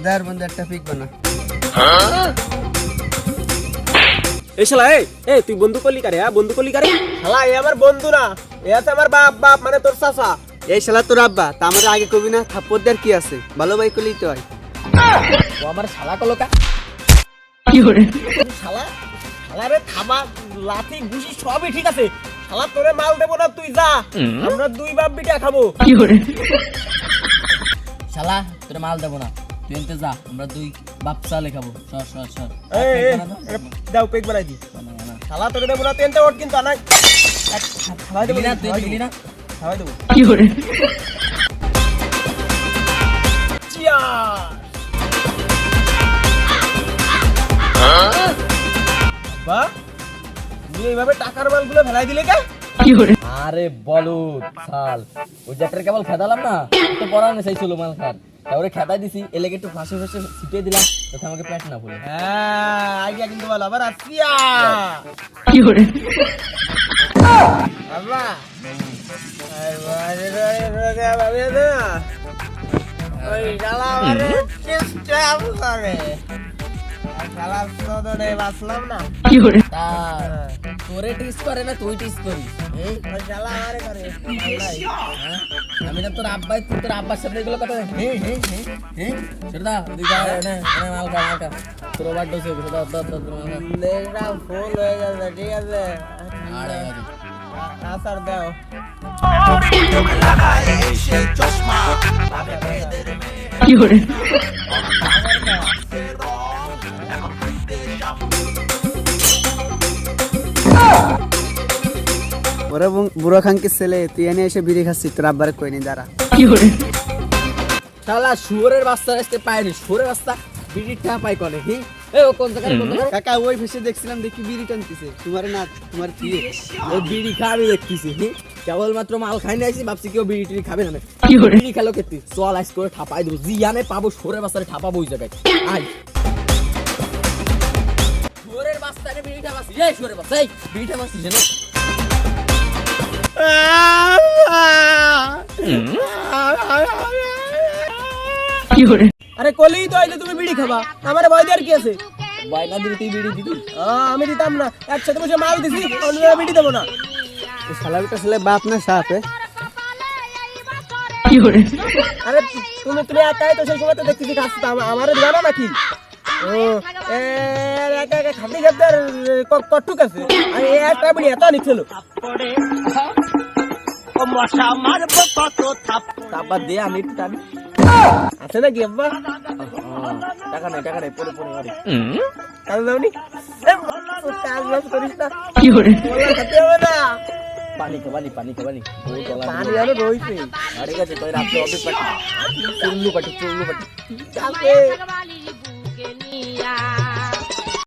দার বন্ধু একটা পিক বানা। এই শালা এই তুই বন্ধু করলি কারে? হ্যাঁ বন্ধু করলি কারে? শালা এ আমার বন্ধু না, এ আছে আমার বাপ মানে তোর চাচা। এই শালা তোর আব্বা, তা আমার আগে কবি না, থাপ্পড় দেওয়ার কি আছে, ভালো ভাই করলেই তো হয়। ও আমার শালা কলকা শালা শালারে থামা, লাঠি ঘুষি সবই ঠিক আছে, শালা তোরে মাল দেবো না, তুই যা, আমরা দুই বাপ বিটা খাবো। শালা তোর মাল দেবো না, তুই এনতে যা, আমরা দুই বাপ চালে খাবো। সর সর সর দাও পেক বানাই দি। শালা তোরে দেবো না, তুই এনতে ওঠ কিন্তু আনা খাওয়াই দেবো না, তুই দিলি না, খাওয়াই দেবো। বাহ, তুই এইভাবে টাকার মালগুলো ফেলাই দিলে কে? আরে বলদ শাল, ওই জ্যাকটার কেবল খেদালাম না, তো পড়ানো চাইছিল মাল খার, তারপরে খেদাই দিছি, এলাকে একটু ফাঁসে ফাঁসে ছিটিয়ে দিলাম, যাতে আমাকে পেট না বলে। হ্যাঁ আইডিয়া কিন্তু ভালো, আবার আসিয়া আব্বা আরে বারে রে বাবা না ওই শালা আমারে ডিস্টার্ব করে, শালা সদরে বাসলাম না। তা তোরে টিস করে না তুই টিস করিস? ওই শালা আমারে করে হ্যাঁ? আমি না তোর আব্বাই, তুই তোর আব্বার সামনে এগুলো কথা সেটা মাল খা মাল খা, তোর ওভার ডোজ হয়ে গেছে, লেজটা ফুল হয়ে গেছে, ঠিক আছে আরে আসার দাও। ওরা বুড়ো খানকে ছেলে, তুই এনে এসে বিড়ি খাচ্ছিস, তোর আব্বারে কই নি দাঁড়া। শালা শুয়োরের বাচ্চা আসতে পায়নি, শুয়োরের বাচ্চা বিড়িটা পাই করে। এ ও কোন জায়গায় কোন জায়গায়? কাকা ওই ভেসে দেখছিলাম, দেখি বিড়ি টানতেছে, তোমার না তোমার কি? ও বিড়ি খা আমি দেখতেছি, কেবলমাত্র মাল খাই না আইছি, ভাবছি কেউ বিড়ি টিড়ি খাবে না। বিড়ি খেলো কে তুই? চল আইস করে ঠাপাই দেবো, জিয়ানে পাবো শুয়োরের বাচ্চারে ঠাপাবো ওই জায়গায়। আই শুয়োরের বাচ্চারে বিড়ি ঠাপাচ্ছি, এই শুয়োরের বাচ্চা, এই বিড়ি ঠাপাচ্ছিস না? আরে কলেই তো আইলে তুমি বিড়ি খাবা, আমার ভয় দেওয়ার কি আছে? বাইনা দিলে তুই বিড়ি দিবি? আমি দিতাম না, একসাথে বসে মাল দিছি, অন্যরা বিড়ি দেবো না। শালাটা ছেলে বাপ না সাপ? আরে তুমি তুমি একাই তো সেই সময় তো দেখতেছি খাচ্ছি, আমারও দিবা না নাকি? ও একা একা খাটি খাতে কটুক আছে, আর একটা বিড়ি এত নিচ্ছিল। তারপর দে আমি একটু টানি। আছে নাকি আব্বা? টাকা নাই পরে পরে বাড়ি। কাজ দাওনি, কাজ বাজ করিস না, বললাম খেতে হবে না। পানি খাবানি পানি আরো রইছে। ঠিক আছে, তুই রাত্রে অফিস পাঠি, চুল্লু পাঠি ঠিক আছে।